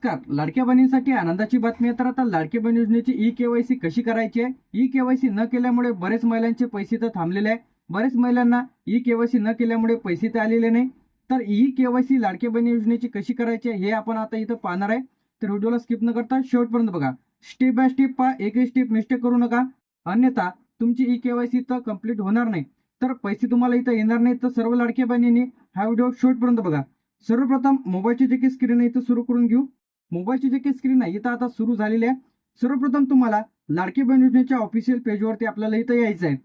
नमस्कार. लाडक्या बहिणींसाठी आनंदाची बातमी आहे. तर आता लाडक्या बहीण योजनेची ई-केवायसी कशी करायची आहे? ई-केवायसी न केल्यामुळे बरेच महिलांचे पैसे तर थांबलेले आहे. बरेच महिलांना ई-केवायसी न केल्यामुळे पैसे तर आलेले नाही. तर ई-केवायसी लाडक्या बहीण योजनेची कशी करायची आहे हे आपण आता इथं पाहणार आहे. तर व्हिडिओला स्किप न करता शेवटपर्यंत बघा. स्टेप बाय स्टेप पहा. एकही स्टेप मिस्टेक करू नका. अन्यथा तुमची ई-केवायसी तर कंप्लीट होणार नाही. तर पैसे तुम्हाला इथं येणार नाही. तर सर्व लाडक्या बहिणींनी हा व्हिडिओ शेवटपर्यंत बघा. सर्वप्रथम मोबाईलची जे काही स्क्रीन आहे इथं सुरू करून घेऊ. मोबाईलची जे काही स्क्रीन आहे इथं आता सुरू झालेली आहे. सर्वप्रथम तुम्हाला लाडकी बहीण योजनेच्या ऑफिशियल पेजवरती आपल्याला इथं यायचं आहे,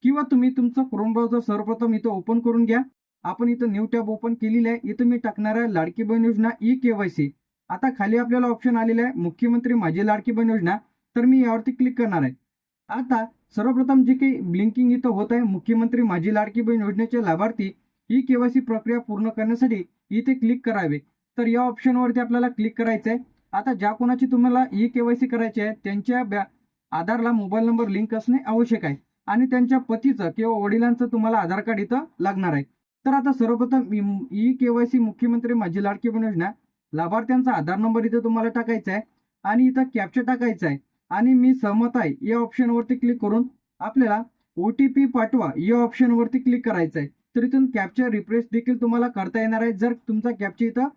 किंवा तुम्ही तुमचं क्रोम ब्राउझर सर्वप्रथम इथं ओपन करून घ्या. आपण इथं न्यू टॅब ओपन केलेली आहे. इथं मी टाकणार आहे लाडकी बहीण योजना ई-केवायसी. आता खाली आपल्याला ऑप्शन आलेला आहे मुख्यमंत्री माझी लाडकी बहीण योजना. तर मी यावरती क्लिक करणार आहे. आता सर्वप्रथम जे काही ब्लिंकिंग इथं होत आहे मुख्यमंत्री माझी लाडकी बहीण योजनेचे लाभार्थी ई-केवायसी प्रक्रिया पूर्ण करण्यासाठी इथे क्लिक करावे. तर या ऑप्शनवरती आपल्याला क्लिक करायचं आहे. आता ज्या कोणाची तुम्हाला ई-केवायसी करायची आहे त्यांच्या आधारला मोबाईल नंबर लिंक असणे आवश्यक आहे, आणि त्यांच्या पतीचं किंवा वडिलांचं तुम्हाला आधार कार्ड इथं लागणार आहे. तर आता सर्वप्रथम ई-केवायसी मुख्यमंत्री माझी लाडकी बहीण योजना लाभार्थ्यांचा आधार नंबर इथं तुम्हाला टाकायचा आहे, आणि इथं कॅप्चा टाकायचा आहे, आणि मी सहमत आहे या ऑप्शनवरती क्लिक करून आपल्याला OTP पाठवा या ऑप्शनवरती क्लिक करायचं आहे. तर इथून कॅप्चा रिफ्रेश देखील तुम्हाला करता येणार आहे जर तुमचा कॅप्चा इथं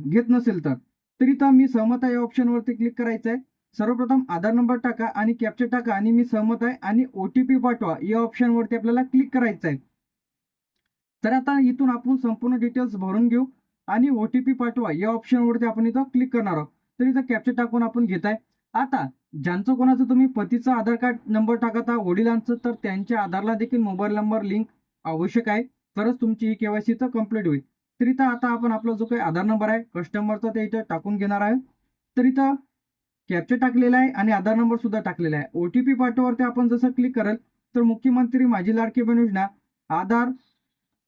घेत नसेल तर इथं मी सहमत आहे या ऑप्शनवरती क्लिक करायचं आहे. सर्वप्रथम आधार नंबर टाका आणि कॅप्चा टाका आणि मी सहमत आहे आणि OTP पाठवा या ऑप्शनवरती आपल्याला क्लिक करायचं आहे. तर आता इथून आपण संपूर्ण डिटेल्स भरून घेऊ आणि OTP पाठवा या ऑप्शनवरती आपण इथं क्लिक करणार आहोत. तर इथं कॅप्चा टाकून आपण घेत आहे. आता ज्यांचं कोणाचं तुम्ही पतीचा आधार कार्ड नंबर टाकता वडिलांचं, तर त्यांच्या आधारला देखील मोबाईल नंबर लिंक आवश्यक आहे, तरच तुमची ई-केवायसी तर कंप्लीट होईल. तर इथं आता आपण आपला जो काही आधार नंबर आहे कस्टमरचा ते इथं टाकून घेणार आहे. तर इथं कॅप्चा टाकलेला आहे आणि आधार नंबर सुद्धा टाकलेला आहे. OTP पाठवावरती आपण जसं क्लिक करेल तर मुख्यमंत्री माझी लाडकी बहीण योजना आधार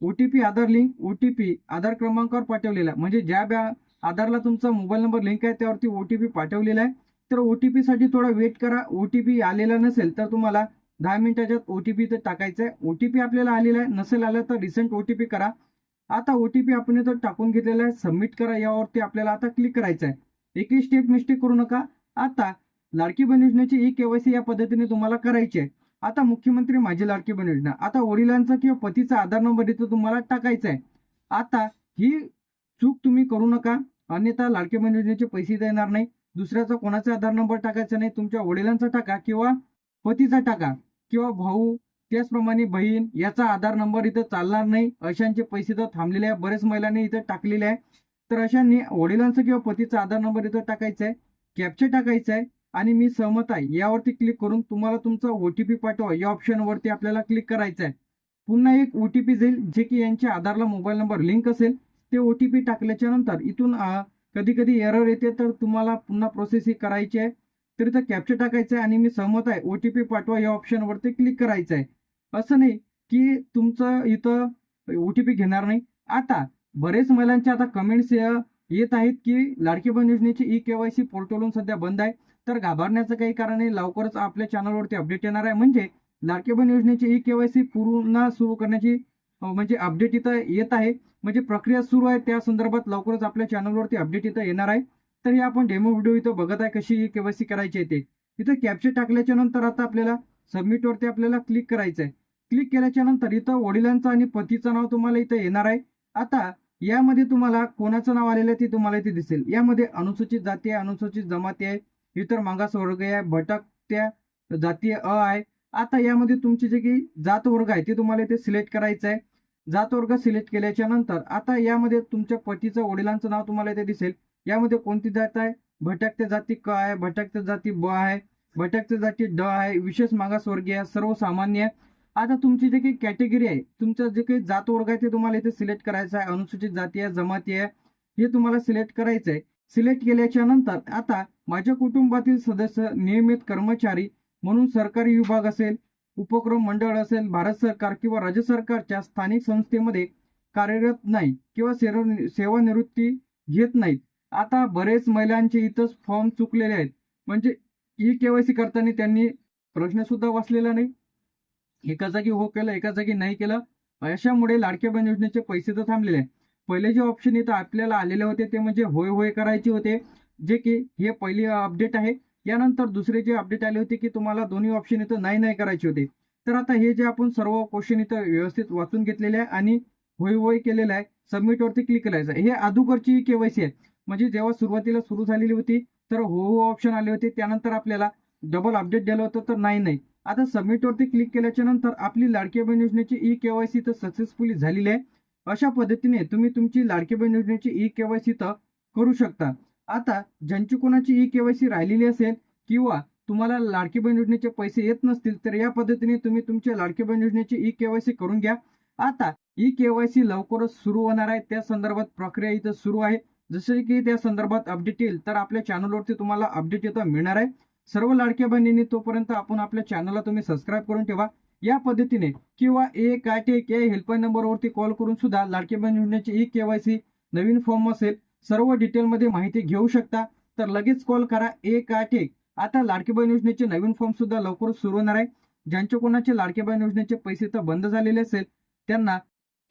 OTP आधार लिंक OTP आधार क्रमांकावर पाठवलेला आहे. म्हणजे ज्या आधारला तुमचा मोबाईल नंबर लिंक आहे त्यावरती OTP पाठवलेला आहे. तर OTP साठी थोडा वेट करा. OTP आलेला नसेल तर तुम्हाला 10 मिनिटाच्या OTP इथं टाकायचा आहे. OTP आपल्याला आलेला आहे, नसेल आला तर रिसेंट OTP करा. आता OTP आपण इथं टाकून घेतलेला आहे. सबमिट करा यावरती आपल्याला आता क्लिक करायचं आहे. एकही स्टेप मिस्टेक करू नका. आता लाडकी बहीण योजनेची ई-केवायसी या पद्धतीने तुम्हाला करायची आहे. आता मुख्यमंत्री माझी लाडकी बहीण योजना, आता वडिलांचा किंवा पतीचा आधार नंबर इथं तुम्हाला टाकायचा आहे. आता ही चूक तुम्ही करू नका, अन्यथा लाडकी बहीण योजनेचे पैसे देणार नाही. दुसऱ्याचा कोणाचा आधार नंबर टाकायचा नाही. तुमच्या वडिलांचा टाका किंवा पतीचा टाका किंवा भाऊ, त्याचप्रमाणे बहीण याचा आधार नंबर इथं चालणार नाही. अशांचे पैसे तर थांबलेले आहे. बरेच महिलांनी इथं टाकलेले आहे. तर अशांनी वडिलांचा किंवा पतीचा आधार नंबर इथं टाकायचा आहे, कॅप्चा टाकायचा आहे, आणि मी सहमत आहे यावरती क्लिक करून तुम्हाला तुमचा OTP पाठवा या ऑप्शनवरती आपल्याला क्लिक करायचं आहे. पुन्हा एक OTP जाईल जे की यांच्या आधारला मोबाईल नंबर लिंक असेल. ते OTP टाकल्याच्या नंतर इथून कधी कधी एरर येते, तर तुम्हाला पुन्हा प्रोसेस ही करायची आहे. तर इथं कॅप्चा टाकायचं आहे आणि मी सहमत आहे OTP पाठवा या ऑप्शनवरती क्लिक करायचं आहे. असं नाही की तुमचं इथं OTP घेणार नाही. आता बरेच महिलांचे आता कमेंट्स येत आहेत की लाडकी बहीण योजनेची ई-केवायसी पोर्टलवरून सध्या बंद आहे. तर घाबरण्याचं काही कारण नाही. लवकरच आपल्या चॅनलवरती अपडेट येणार आहे. म्हणजे लाडकी बहीण योजनेची ई-केवायसी पुन्हा सुरू करण्याची म्हणजे अपडेट इथं येत आहे. म्हणजे प्रक्रिया सुरू आहे. त्या संदर्भात लवकरच आपल्या चॅनलवरती अपडेट इथं येणार आहे. तर हे आपण डेमो व्हिडिओ इथं बघत आहे कशी ई-केवायसी करायची आहे ते. इथं कॅप्चा टाकल्याच्या नंतर आता आपल्याला सबमिटवरती आपल्याला क्लिक करायचं आहे. क्लिक केल्याच्या नंतर इथं वडिलांचं आणि पतीचं नाव तुम्हाला इथं येणार आहे. आता यामध्ये तुम्हाला कोणाचं नाव आलेलं आहे ते तुम्हाला इथे दिसेल. यामध्ये अनुसूचित जाती आहे, अनुसूचित जमाती आहे, इतर मागासवर्ग आहे, भटकत्या जातीय आहे. आता यामध्ये तुमची जे काही जात वर्ग आहे ते तुम्हाला इथे सिलेक्ट करायचं आहे. जात वर्ग सिलेक्ट केल्याच्या नंतर आता यामध्ये तुमच्या पतीचं वडिलांचं नाव तुम्हाला इथे दिसेल. यामध्ये कोणती जात आहे, भटकत्या जाती क आहे, भटकत्या जाती ब आहे, भटकत्या जाती ड आहे, विशेष मागासवर्गीय, सर्वसामान्य. आता तुमची जे काही कॅटेगरी आहे, तुमचं जे काही जात वर्ग आहे ते तुम्हाला इथे सिलेक्ट करायचं आहे. अनुसूचित जाती आहे, जमाती आहे, हे तुम्हाला सिलेक्ट करायचं आहे. सिलेक्ट केल्याच्या नंतर आता माझ्या कुटुंबातील सदस्य नियमित कर्मचारी म्हणून सरकारी विभाग असेल, उपक्रम मंडळ असेल, भारत सरकार किंवा राज्य सरकारच्या स्थानिक संस्थेमध्ये कार्यरत नाही किंवा सेवानिवृत्ती घेत नाहीत. आता बरेच महिलांचे इथंच फॉर्म चुकलेले आहेत. म्हणजे ई-केवायसी करताना त्यांनी प्रश्न सुद्धा वाचलेला नाही. एका जागी हो केलं, एका जागी नाही केलं. अशामुळे लाडक्या बहीण योजनेचे पैसे तर थांबलेले आहे. पहिले जे ऑप्शन इथं आपल्याला आलेले होते ते म्हणजे होय होय करायचे होते. जे की हे पहिली अपडेट आहे. यानंतर दुसरे जे अपडेट आले होते की तुम्हाला दोन्ही ऑप्शन इथं नाही करायचे होते. तर आता हे जे आपण सर्व क्वेश्चन इथं व्यवस्थित वाचून घेतलेले आहे आणि होय केलेलं आहे. सबमिटवरती क्लिक करायचं. हे अगोदरची केवायसी आहे. म्हणजे जेव्हा सुरुवातीला सुरू झालेली होती तर हो ऑप्शन आले होते. त्यानंतर आपल्याला डबल अपडेट दिलं होतं तर नाही. आता सबमिटवरती क्लिक केल्याच्या नंतर आपली लाडकी बहीण योजनेची ई केवायसी तर सक्सेसफुली झालेली आहे. अशा पद्धतीने तुम्ही तुमची लाडकी बहीण योजनेची ई केवायसी तर करू शकता. आता ज्यांची कोणाची ई केवायसी राहिलेली असेल किंवा तुम्हाला लाडकी बहीण योजनेचे पैसे येत नसतील तर या पद्धतीने तुम्ही तुमच्या लाडकी बहीण योजनेची ई केवायसी करून घ्या. आता ई केवायसी लवकरच सुरू होणार आहे. त्या संदर्भात प्रक्रिया इथं सुरू आहे. जसे की त्या संदर्भात अपडेट येईल तर आपल्या चॅनलवरती तुम्हाला अपडेट इथं मिळणार आहे. सर्व लाडक्या बहिणींनी तोपर्यंत आपण आपल्या चॅनलला तुम्ही सबस्क्राईब करून ठेवा. या पद्धतीने किंवा या हेल्पलाईन नंबरवरती कॉल करून सुद्धा लाडकी बहीण योजनेची ई केवायसी नवीन फॉर्म असेल सर्व डिटेलमध्ये माहिती घेऊ शकता. तर लगेच कॉल करा 181. आता लाडकी बहीण योजनेचे नवीन फॉर्म सुद्धा लवकरच सुरू होणार आहे. ज्यांचे कोणाचे लाडकी बहीण योजनेचे पैसे तर बंद झालेले असेल त्यांना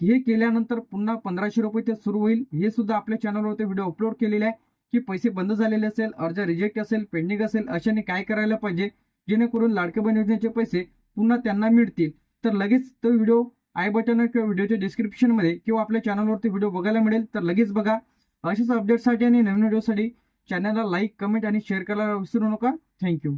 हे केल्यानंतर पुन्हा 1500 रुपये ते सुरू होईल. हे सुद्धा आपल्या चॅनलवरती व्हिडिओ अपलोड केलेले आहे की पैसे बंद झालेले असेल, अर्ज रिजेक्ट असेल, पेंडिंग असेल, अशाने काय करायला पाहिजे जेणेकरून लाडकी बहीण योजनेचे पैसे पुन्हा त्यांना मिळतील. तर लगेच तो व्हिडिओ आय बटन किंवा व्हिडिओच्या डिस्क्रिप्शनमध्ये किंवा आपल्या चॅनलवरती व्हिडिओ बघायला मिळेल. तर लगेच बघा. अशाच अपडेटसाठी आणि नवीन व्हिडिओसाठी चॅनलला लाईक, कमेंट आणि शेअर करायला विसरू नका. थँक्यू.